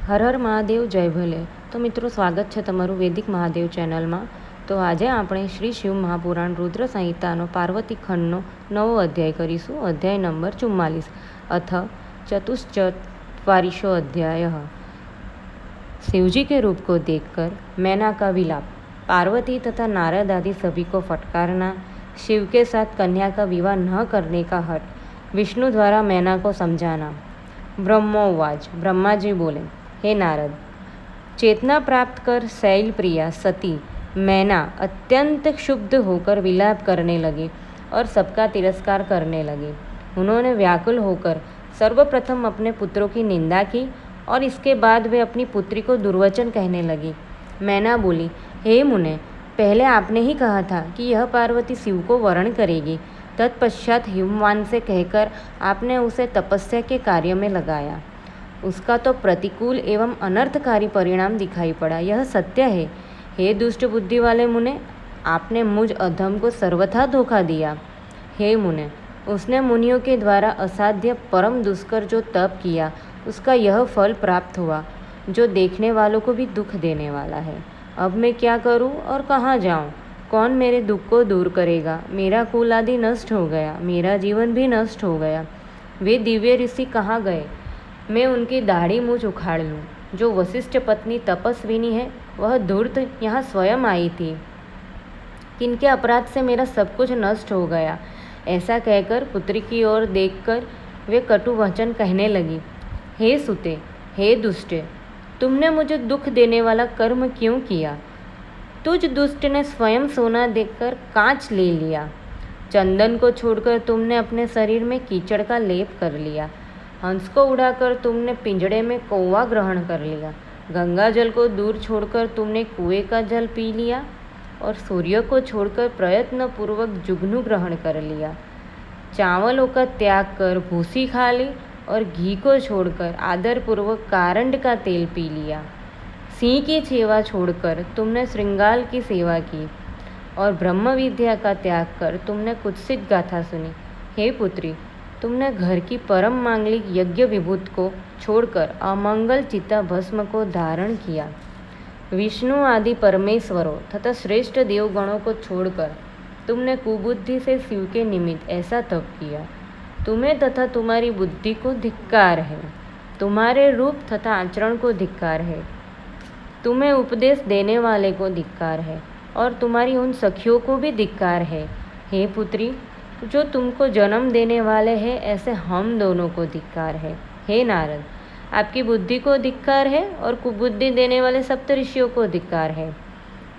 હર હર મહાદેવ જય ભલે. તો મિત્રો, સ્વાગત છે તમારું વૈદિક મહાદેવ ચેનલમાં. તો આજે આપણે શ્રી શિવ મહાપુરાણ રુદ્ર સંહિતાનો પાર્વતી ખંડનો નવો અધ્યાય કરીશું. અધ્યાય નંબર 44. अथ चतुश्चत्वारिशो अध्याय. शिवजी के रूप को देखकर मैना का विलाप. पार्वती तथा नारद आदि सभी को फटकारना. शिव के साथ कन्या का विवाह न करने का हठ. विष्णु द्वारा मैना को समझाना. ब्रह्मोवाच. ब्रह्मा जी बोले, हे नारद, चेतना प्राप्त कर शैल प्रिया सती मैना अत्यंत क्षुब्ध होकर विलाप करने लगी और सबका तिरस्कार करने लगी. उन्होंने व्याकुल होकर सर्वप्रथम अपने पुत्रों की निंदा की और इसके बाद वे अपनी पुत्री को दुर्वचन कहने लगी. मैना बोली, हे मुने, पहले आपने ही कहा था कि यह पार्वती शिव को वरण करेगी. तत्पश्चात हिमवान से कहकर आपने उसे तपस्या के कार्य में लगाया. उसका तो प्रतिकूल एवं अनर्थकारी परिणाम दिखाई पड़ा. यह सत्य है. हे दुष्ट बुद्धि वाले मुने, आपने मुझ अधम को सर्वथा धोखा दिया. हे मुने, उसने मुनियों के द्वारा असाध्य परम दुष्कर जो तप किया उसका यह फल प्राप्त हुआ, जो देखने वालों को भी दुख देने वाला है. अब मैं क्या करूं और कहाँ जाऊं? कौन मेरे दुख को दूर करेगा? मेरा कुल आदि नष्ट हो गया, मेरा जीवन भी नष्ट हो गया. वे दिव्य ऋषि कहाँ गए? मैं उनकी दाढ़ी मूछ उखाड़ लूँ. जो वशिष्ठ पत्नी तपस्विनी है वह धूर्त यहाँ स्वयं आई थी. किनके अपराध से मेरा सब कुछ नष्ट हो गया. ऐसा कहकर पुत्री की ओर देखकर वे कटु वचन कहने लगी. हे सुते, हे दुष्टे, तुमने मुझे दुख देने वाला कर्म क्यों किया? तुझ दुष्ट ने स्वयं सोना देकर कांच ले लिया. चंदन को छोड़कर तुमने अपने शरीर में कीचड़ का लेप कर लिया. हंस को उड़ाकर तुमने पिंजड़े में कौवा ग्रहण कर लिया. गंगा जल को दूर छोड़कर तुमने कुएं का जल पी लिया और सूर्य को छोड़कर प्रयत्न पूर्वक जुगनू ग्रहण कर लिया. चावलों का त्याग कर भूसी खा ली और घी को छोड़कर आदरपूर्वक कारंड का तेल पी लिया. सिंह की सेवा छोड़कर तुमने श्रृंगाल की सेवा की और ब्रह्म विद्या का त्याग कर तुमने कुत्सित गाथा सुनी. हे पुत्री, तुमने घर की परम मांगलिक यज्ञ विभूत को छोड़कर अमंगल चिता भस्म को धारण किया. विष्णु आदि परमेश्वरों तथा श्रेष्ठ देवगणों को छोड़कर तुमने कुबुद्धि से शिव के निमित्त ऐसा तप किया. तुम्हें तथा तुम्हारी बुद्धि को धिक्कार है. तुम्हारे रूप तथा आचरण को धिक्कार है. तुम्हें उपदेश देने वाले को धिक्कार है और तुम्हारी उन सखियों को भी धिक्कार है. हे पुत्री, जो तुमको जन्म देने वाले हैं ऐसे हम दोनों को धिक्कार है. हे नारद, आपकी बुद्धि को धिक्कार है और कुबुद्धि देने वाले सप्तऋषियों को धिक्कार है.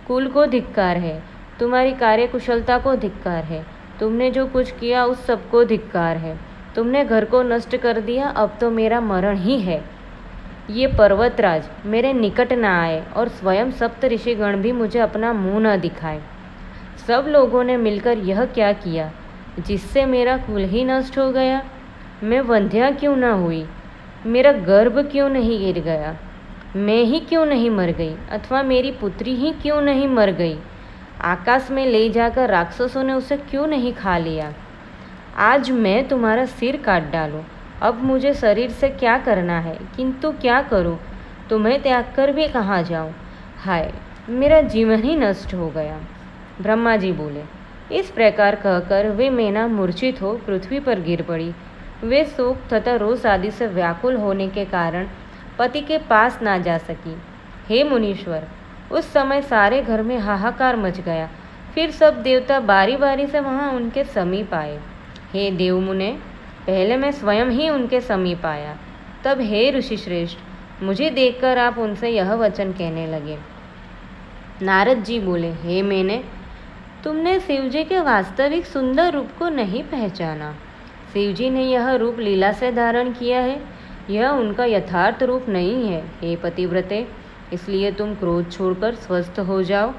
कुल को धिक्कार है. तुम्हारी कार्यकुशलता को धिक्कार है. तुमने जो कुछ किया उस सबको धिक्कार है. तुमने घर को नष्ट कर दिया. अब तो मेरा मरण ही है. ये पर्वतराज मेरे निकट न आए और स्वयं सप्तऋषिगण भी मुझे अपना मुंह न दिखाए. सब लोगों ने मिलकर यह क्या किया जिससे मेरा कुल ही नष्ट हो गया? मैं वंध्या क्यों न हुई? मेरा गर्भ क्यों नहीं गिर गया? मैं ही क्यों नहीं मर गई अथवा मेरी पुत्री ही क्यों नहीं मर गई? आकाश में ले जाकर राक्षसों ने उसे क्यों नहीं खा लिया? आज मैं तुम्हारा सिर काट डालूं. अब मुझे शरीर से क्या करना है, किंतु क्या करूं? तुम्हें त्याग कर भी कहाँ जाऊं? हाय, मेरा जीवन ही नष्ट हो गया. ब्रह्मा जी बोले. इस प्रकार कहकर वे मैना मूर्छित हो पृथ्वी पर गिर पड़ी. वे शोक तथा रोष आदि से व्याकुल होने के कारण पति के पास ना जा सकी. हे मुनीश्वर, उस समय सारे घर में हाहाकार मच गया. फिर सब देवता बारी बारी से वहाँ उनके समीप आए. हे देवमुने, पहले मैं स्वयं ही उनके समीप आया. तब हे ऋषि श्रेष्ठ, मुझे देखकर आप उनसे यह वचन कहने लगे. नारद जी बोले, हे मैंने, तुमने शिवजी के वास्तविक सुंदर रूप को नहीं पहचाना. शिवजी ने यह रूप लीला से धारण किया है. यह उनका यथार्थ रूप नहीं है. हे पतिव्रते, इसलिए तुम क्रोध छोड़कर स्वस्थ हो जाओ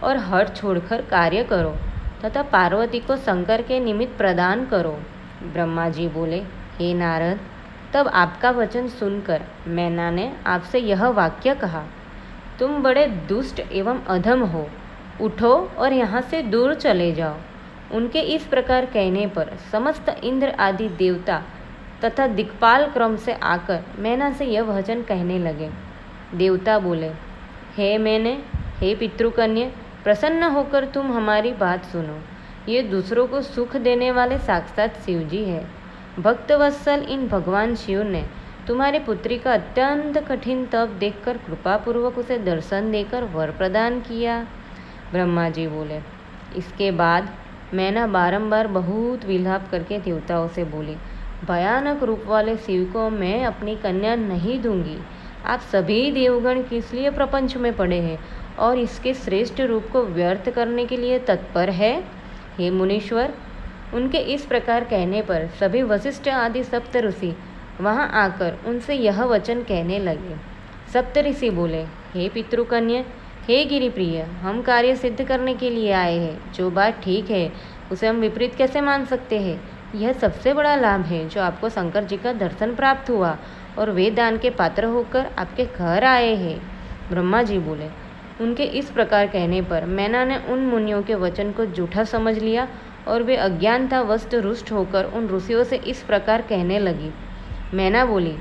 और हठ छोड़कर कार्य करो तथा पार्वती को शंकर के निमित्त प्रदान करो. ब्रह्मा जी बोले, हे नारद, तब आपका वचन सुनकर मैना ने आपसे यह वाक्य कहा. तुम बड़े दुष्ट एवं अधम हो. उठो और यहाँ से दूर चले जाओ. उनके इस प्रकार कहने पर समस्त इंद्र आदि देवता तथा दिक्पाल क्रम से आकर मैना से यह वचन कहने लगे. देवता बोले, हे पितृकन्या, प्रसन्न होकर तुम हमारी बात सुनो। ये दूसरों को सुख देने वाले साक्षात शिव जी है। भक्तवत्सल इन भगवान शिव ने तुम्हारी पुत्री का अत्यंत कठिन तप देखकर कृपापूर्वक उसे दर्शन देकर वर प्रदान किया। ब्रह्मा जी बोले। इसके बाद मैना बारंबार बहुत विलाप करके देवताओं से बोली, भयानक रूप वाले शिव को मैं अपनी कन्या नहीं दूंगी। आप सभी देवगण किस लिए प्रपंच में पड़े हैं और इसके श्रेष्ठ रूप को व्यर्थ करने के लिए तत्पर है? हे मुनीश्वर, उनके इस प्रकार कहने पर सभी वशिष्ठ आदि सप्त ऋषि वहाँ आकर उनसे यह वचन कहने लगे। सप्त ऋषि बोले, हे पितृकन्या, हे गिरिप्रिय, हम कार्य सिद्ध करने के लिए आए हैं। जो बात ठीक है उसे हम विपरीत कैसे मान सकते हैं? यह सबसे बड़ा लाभ है जो आपको शंकर जी का दर्शन प्राप्त हुआ और वे दान के पात्र होकर आपके घर आए हैं। ब्रह्मा जी बोले। उनके इस प्रकार कहने पर मैना ने उन मुनियों के वचन को झूठा समझ लिया और वे अज्ञानतावश रुष्ट होकर उन ऋषियों से इस प्रकार कहने लगी। मैना बोली,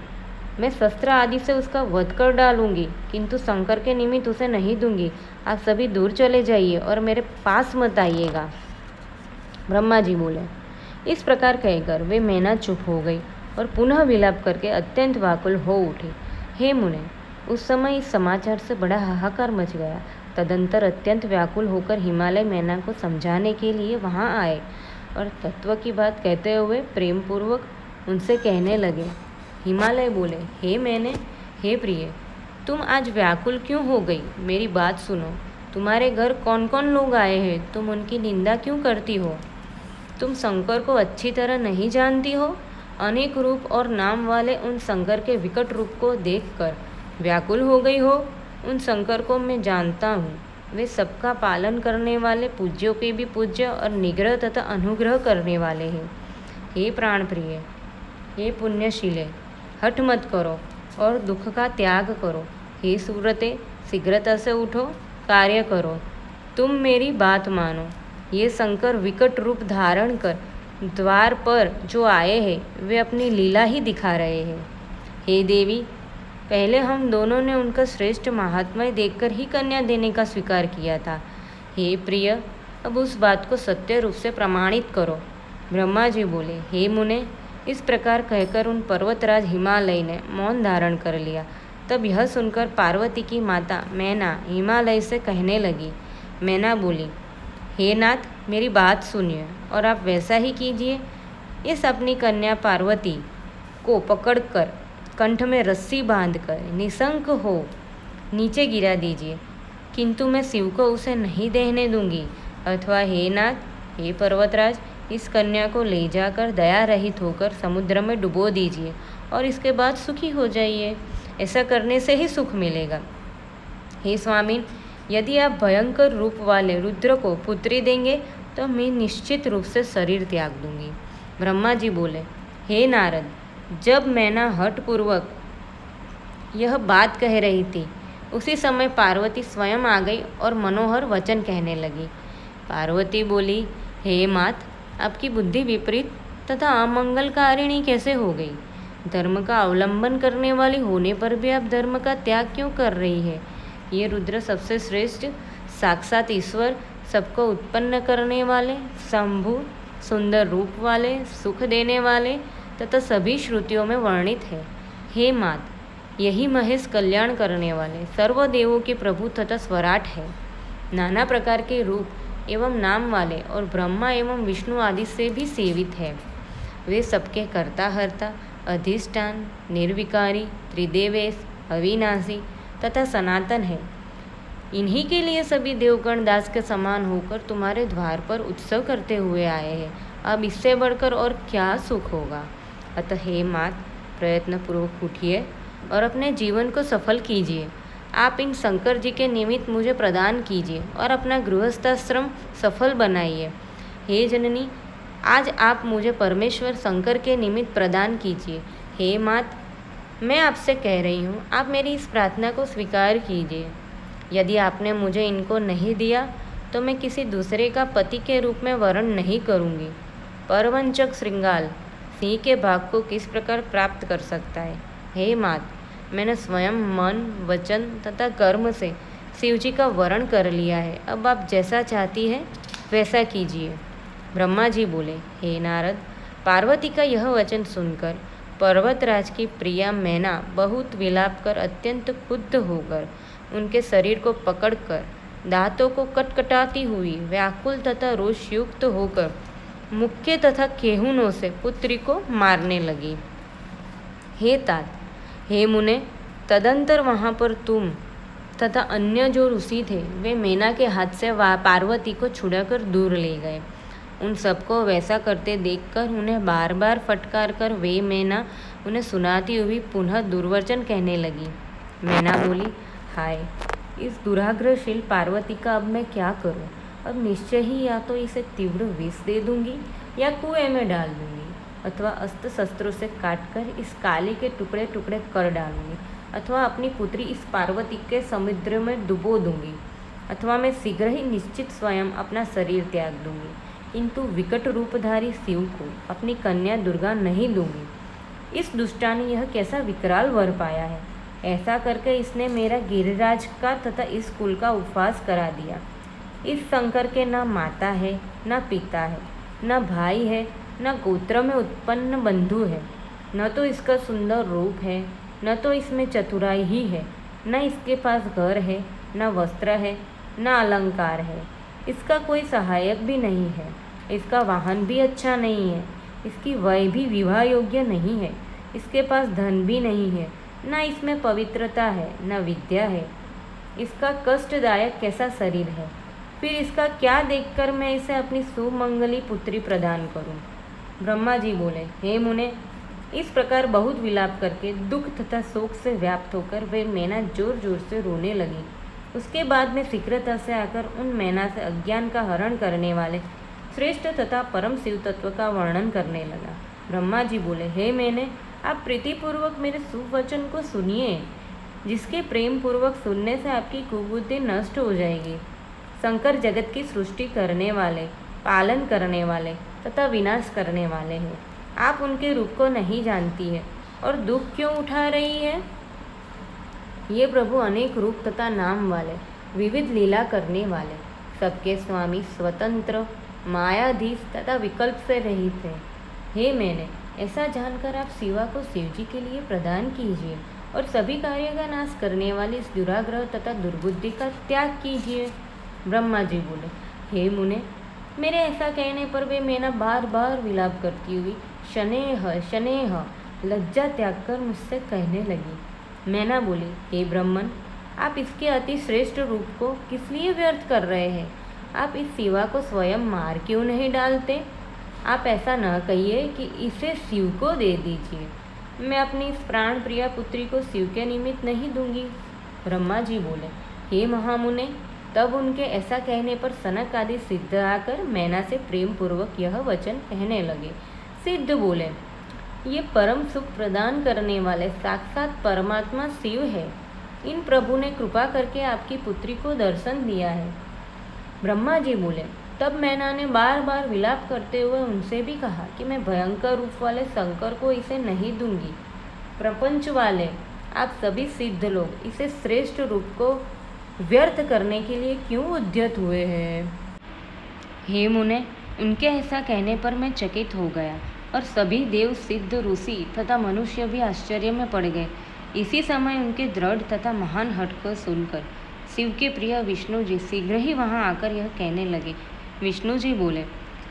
मैं शस्त्र आदि से उसका वध कर डालूंगी, किंतु शंकर के निमित्त उसे नहीं दूंगी। आप सभी दूर चले जाइए और मेरे पास मत आइएगा। ब्रह्मा जी बोले। इस प्रकार कहकर वे मैना चुप हो गई और पुनः विलाप करके अत्यंत व्याकुल हो उठी। हे मुने, उस समय इस समाचार से बड़ा हाहाकार मच गया। तदंतर अत्यंत व्याकुल होकर हिमालय मैना को समझाने के लिए वहां आए और तत्व की बात कहते हुए प्रेम पूर्वक उनसे कहने लगे। हिमालय बोले, हे मैने, हे प्रिय, तुम आज व्याकुल क्यों हो गई? मेरी बात सुनो। तुम्हारे घर कौन कौन लोग आए हैं? तुम उनकी निंदा क्यों करती हो? तुम शंकर को अच्छी तरह नहीं जानती हो? अनेक रूप और नाम वाले उन शंकर के विकट रूप को देखकर व्याकुल हो गई हो? उन शंकर को मैं जानता हूँ। वे सबका पालन करने वाले, पूज्यों के भी पूज्य और निग्रह तथा अनुग्रह करने वाले हैं। हे प्राण प्रिय, हे पुण्यशीले, हठ मत करो और दुख का त्याग करो। हे सुव्रते, शीघ्रता से उठो, कार्य करो। तुम मेरी बात मानो। ये शंकर विकट रूप धारण कर द्वार पर जो आए हैं वे अपनी लीला ही दिखा रहे हैं। हे देवी, पहले हम दोनों ने उनका श्रेष्ठ महात्म्य देखकर ही कन्या देने का स्वीकार किया था। हे प्रिय, अब उस बात को सत्य रूप से प्रमाणित करो। ब्रह्मा जी बोले, हे मुने, इस प्रकार कहकर उन पर्वतराज हिमालय ने मौन धारण कर लिया। तब यह सुनकर पार्वती की माता मैना हिमालय से कहने लगी। मैना बोली, हे नाथ, मेरी बात सुनिए और आप वैसा ही कीजिए। इस अपनी कन्या पार्वती को पकड़कर कंठ में रस्सी बांधकर निशंक हो नीचे गिरा दीजिए, किंतु मैं शिव को उसे नहीं देने दूंगी। अथवा हे नाथ, हे पर्वतराज, इस कन्या को ले जाकर दया रहित होकर समुद्र में डुबो दीजिए और इसके बाद सुखी हो जाइए। ऐसा करने से ही सुख मिलेगा। हे स्वामी, यदि आप भयंकर रूप वाले रुद्र को पुत्री देंगे तो मैं निश्चित रूप से शरीर त्याग दूंगी। ब्रह्मा जी बोले, हे नारद, जब मैना हठपूर्वक यह बात कह रही थी उसी समय पार्वती स्वयं आ गई और मनोहर वचन कहने लगी। पार्वती बोली, हे मात, आपकी बुद्धि विपरीत तथा अमंगलकारिणी कैसे हो गई? धर्म का अवलंबन करने वाली होने पर भी आप धर्म का त्याग क्यों कर रही है? ये रुद्र सबसे श्रेष्ठ साक्षात ईश्वर, सबको उत्पन्न करने वाले, शंभु, सुंदर रूप वाले, सुख देने वाले तथा सभी श्रुतियों में वर्णित है। हे मात, यही महेश कल्याण करने वाले, सर्वदेवों के प्रभु तथा स्वराट है। नाना प्रकार के रूप एवं नाम वाले और ब्रह्मा एवं विष्णु आदि से भी सेवित है। वे सबके कर्ता हर्ता, अधिष्ठान, निर्विकारी, त्रिदेवेश, अविनाशी तथा सनातन है। इन्हीं के लिए सभी देवगण दास के समान होकर तुम्हारे द्वार पर उत्सव करते हुए आए हैं। अब इससे बढ़कर और क्या सुख होगा? अतः हे मात, प्रयत्नपूर्वक उठिए और अपने जीवन को सफल कीजिए। आप इन शंकर जी के निमित्त मुझे प्रदान कीजिए और अपना गृहस्थाश्रम सफल बनाइए। हे जननी, आज आप मुझे परमेश्वर शंकर के निमित्त प्रदान कीजिए। हे मात, मैं आपसे कह रही हूँ, आप मेरी इस प्रार्थना को स्वीकार कीजिए। यदि आपने मुझे इनको नहीं दिया तो मैं किसी दूसरे का पति के रूप में वर्ण नहीं करूँगी। परवंचक श्रृंगाल सिंह के भाग को किस प्रकार प्राप्त कर सकता है? हे मात, मैंने स्वयं मन, वचन तथा कर्म से शिव जी का वरण कर लिया है। अब आप जैसा चाहती है वैसा कीजिए। ब्रह्मा जी बोले, हे नारद, पार्वती का यह वचन सुनकर पर्वतराज की प्रिया मैना बहुत विलाप कर अत्यंत क्रुद्ध होकर उनके शरीर को पकड़कर दांतों को कटकटाती हुई व्याकुल तथा रोषयुक्त होकर मुक्के तथा केहूनों से पुत्री को मारने लगी। हे तात, हे मुने, तदंतर वहाँ पर तुम तथा अन्य जो ऋषि थे वे मैना के हाथ से पार्वती को छुड़ाकर दूर ले गए। उन सबको वैसा करते देखकर उन्हें बार बार फटकार कर वे मैना उन्हें सुनाती हुई पुनः दुर्वचन कहने लगी। मैना बोली, हाय, इस दुराग्रहशील पार्वती का अब मैं क्या करूं? अब निश्चय ही या तो इसे तीव्र विष दे दूंगी या कुएं में डाल दूंगी, अथवा अस्त्र शस्त्रों से काटकर इस काली के टुकड़े टुकड़े कर डालूंगी, अथवा अपनी पुत्री इस पार्वती के समुद्र में डुबो दूंगी, अथवा मैं शीघ्र ही निश्चित स्वयं अपना शरीर त्याग दूंगी, किंतु विकट रूपधारी शिव को अपनी कन्या दुर्गा नहीं दूंगी। इस दुष्टा ने यह कैसा विकराल वर पाया है? ऐसा करके इसने मेरा गिरिराज का तथा इस कुल का उपवास करा दिया। इस शंकर के न माता है, न पिता है, न भाई है, न गोत्र में उत्पन्न बंधु है, न तो इसका सुंदर रूप है, न तो इसमें चतुराई ही है, न इसके पास घर है, न वस्त्र है, न अलंकार है, इसका कोई सहायक भी नहीं है, इसका वाहन भी अच्छा नहीं है, इसकी वय भी विवाह योग्य नहीं है, इसके पास धन भी नहीं है, न इसमें पवित्रता है, न विद्या है, इसका कष्टदायक कैसा शरीर है। फिर इसका क्या देखकर मैं इसे अपनी सुमंगली पुत्री प्रदान करूं? ब्रह्मा जी बोले, हे मुने, इस प्रकार बहुत विलाप करके दुख तथा शोक से व्याप्त होकर वे मैना जोर जोर से रोने लगी। उसके बाद में शीघ्रता से आकर उन मैना से अज्ञान का हरण करने वाले श्रेष्ठ तथा परम शिव तत्व का वर्णन करने लगा। ब्रह्मा जी बोले, हे मैंने, आप प्रीतिपूर्वक मेरे सुवचन को सुनिए, जिसके प्रेम पूर्वक सुनने से आपकी कुबुद्धि नष्ट हो जाएगी। शंकर जगत की सृष्टि करने वाले, पालन करने वाले तथा विनाश करने वाले हैं। आप उनके रूप को नहीं जानती है और दुख क्यों उठा रही है? ये प्रभु अनेक रूप तथा नाम वाले, विविध लीला करने वाले, सबके स्वामी, स्वतंत्र, मायाधीश तथा विकल्प से रहित है। हे मैंने, ऐसा जानकर आप शिवा को शिव जी के लिए प्रदान कीजिए और सभी कार्य का नाश करने वाली इस दुराग्रह तथा दुर्बुद्धि का त्याग कीजिए। ब्रह्मा जी बोले, हे मुने, मेरे ऐसा कहने पर वे मैना बार बार विलाप करती हुई शनेह शनेह लज्जा त्याग कर मुझसे कहने लगी। मैना बोली, हे ब्राह्मण, आप इसके अति श्रेष्ठ रूप को किस लिए व्यर्थ कर रहे हैं? आप इस शिवा को स्वयं मार क्यों नहीं डालते? आप ऐसा न कहिए कि इसे शिव को दे दीजिए। मैं अपनी इस प्राण प्रिया पुत्री को शिव के निमित्त नहीं दूंगी। ब्रह्मा जी बोले, हे महामुने, तब उनके ऐसा कहने पर सनक आदि सिद्ध आकर मैना से प्रेम पूर्वक यह वचन कहने लगे। सिद्ध बोले, ये परम सुख प्रदान करने वाले साक्षात परमात्मा शिव है। इन प्रभु ने कृपा करके आपकी पुत्री को दर्शन दिया है। ब्रह्मा जी बोले, तब मैना ने बार बार विलाप करते हुए उनसे भी कहा कि मैं भयंकर रूप वाले शंकर को इसे नहीं दूंगी। प्रपंच वाले आप सभी सिद्ध लोग इसे श्रेष्ठ रूप को व्यर्थ करने के लिए क्यों उद्यत हुए हैं? हे मुने, उनके ऐसा कहने पर मैं चकित हो गया और सभी देव, सिद्ध, ऋषि तथा मनुष्य भी आश्चर्य में पड़ गए। इसी समय उनके दृढ़ तथा महान हठ को सुनकर शिव के प्रिय विष्णु जी शीघ्र ही वहां आकर यह कहने लगे। विष्णु जी बोले,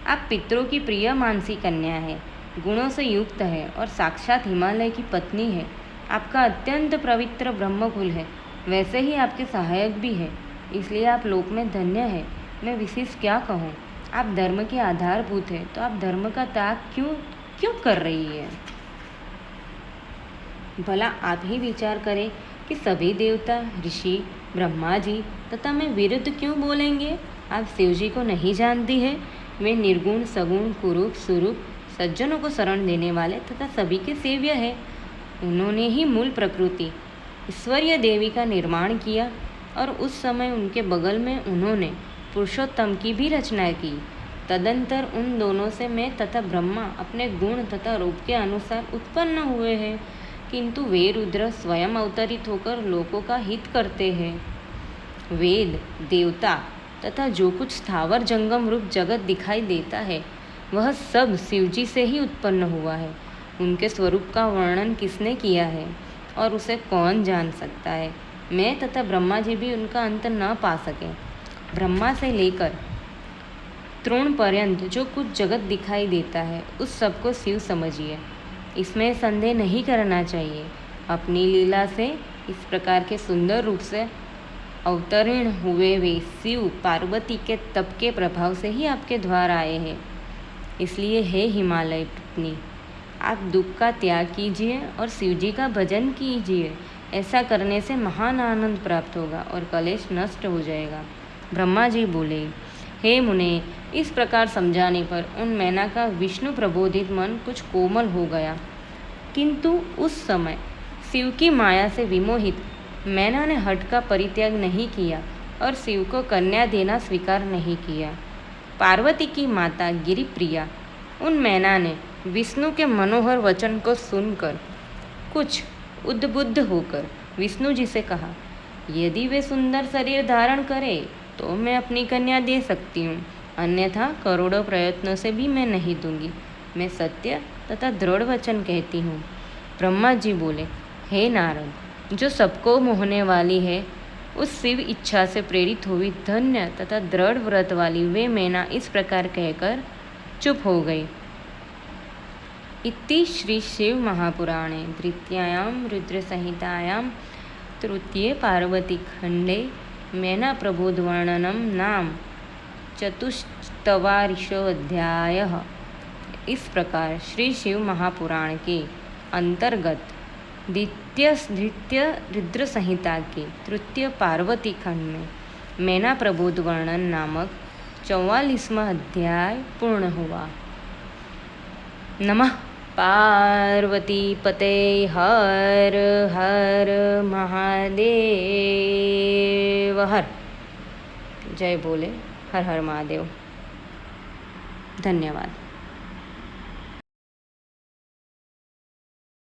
आप पितरों की प्रिय मानसी कन्या है, गुणों से युक्त है और साक्षात हिमालय की पत्नी है। आपका अत्यंत पवित्र ब्रह्मकुल है, वैसे ही आपके सहायक भी है, इसलिए आप लोक में धन्य है। मैं विशेष क्या कहूँ? आप धर्म के आधारभूत है, तो आप धर्म का त्याग क्यों कर रही है? भला आप ही विचार करें कि सभी देवता, ऋषि, ब्रह्मा जी तथा मैं विरुद्ध क्यों बोलेंगे? आप शिव जी को नहीं जानती है? वे निर्गुण, सगुण, कुरूप, स्वरूप, सज्जनों को शरण देने वाले तथा सभी के सेव्य है। उन्होंने ही मूल प्रकृति ईश्वरीय देवी का निर्माण किया और उस समय उनके बगल में उन्होंने पुरुषोत्तम की भी रचना की। तदंतर उन दोनों से मैं तथा ब्रह्मा अपने गुण तथा रूप के अनुसार उत्पन्न हुए हैं। किंतु वे रुद्र स्वयं अवतरित होकर लोगों का हित करते हैं। वेद, देवता तथा जो कुछ स्थावर जंगम रूप जगत दिखाई देता है वह सब शिवजी से ही उत्पन्न हुआ है। उनके स्वरूप का वर्णन किसने किया है और उसे कौन जान सकता है? मैं तथा ब्रह्मा जी भी उनका अंत न पा सके। ब्रह्मा से लेकर तृण पर्यंत जो कुछ जगत दिखाई देता है उस सबको शिव समझिए, इसमें संदेह नहीं करना चाहिए। अपनी लीला से इस प्रकार के सुंदर रूप से अवतरण हुए वे शिव पार्वती के तप के प्रभाव से ही आपके द्वार आए हैं। इसलिए हे हिमालय पत्नी, आप दुख का त्याग कीजिए और शिवजी का भजन कीजिए। ऐसा करने से महान आनंद प्राप्त होगा और कलेश नष्ट हो जाएगा। ब्रह्मा जी बोले, हे मुने, इस प्रकार समझाने पर उन मैना का विष्णु प्रबोधित मन कुछ कोमल हो गया, किंतु उस समय शिव की माया से विमोहित मैना ने हठ का परित्याग नहीं किया और शिव को कन्या देना स्वीकार नहीं किया। पार्वती की माता गिरिप्रिया उन मैना ने विष्णु के मनोहर वचन को सुनकर कुछ उद्बुद्ध होकर विष्णु जी से कहा, यदि वे सुंदर शरीर धारण करे तो मैं अपनी कन्या दे सकती हूँ, अन्यथा करोड़ों प्रयत्नों से भी मैं नहीं दूंगी। मैं सत्य तथा दृढ़ वचन कहती हूँ। ब्रह्मा जी बोले, हे नारद, जो सबको मोहने वाली है उस शिव इच्छा से प्रेरित हुई धन्य तथा दृढ़ व्रत वाली वे मैना इस प्रकार कहकर चुप हो गई। इति श्री शिव महापुराणे तृतीयायां रुद्रसंहितायां तृतीये पार्वती खंडे मैना प्रबोधवर्णनम नाम चतुष्टवारिशोऽध्यायः। इस प्रकार श्री शिव महापुराण के अंतर्गत द्वितीय रुद्र संहिता के तृतीय पार्वती खंड में मैना प्रबोध वर्णन नामक 44वां अध्याय पूर्ण हुआ। नमः पार्वती पते हर हर महादेव हर। जय बोले हर हर महादेव। धन्यवाद।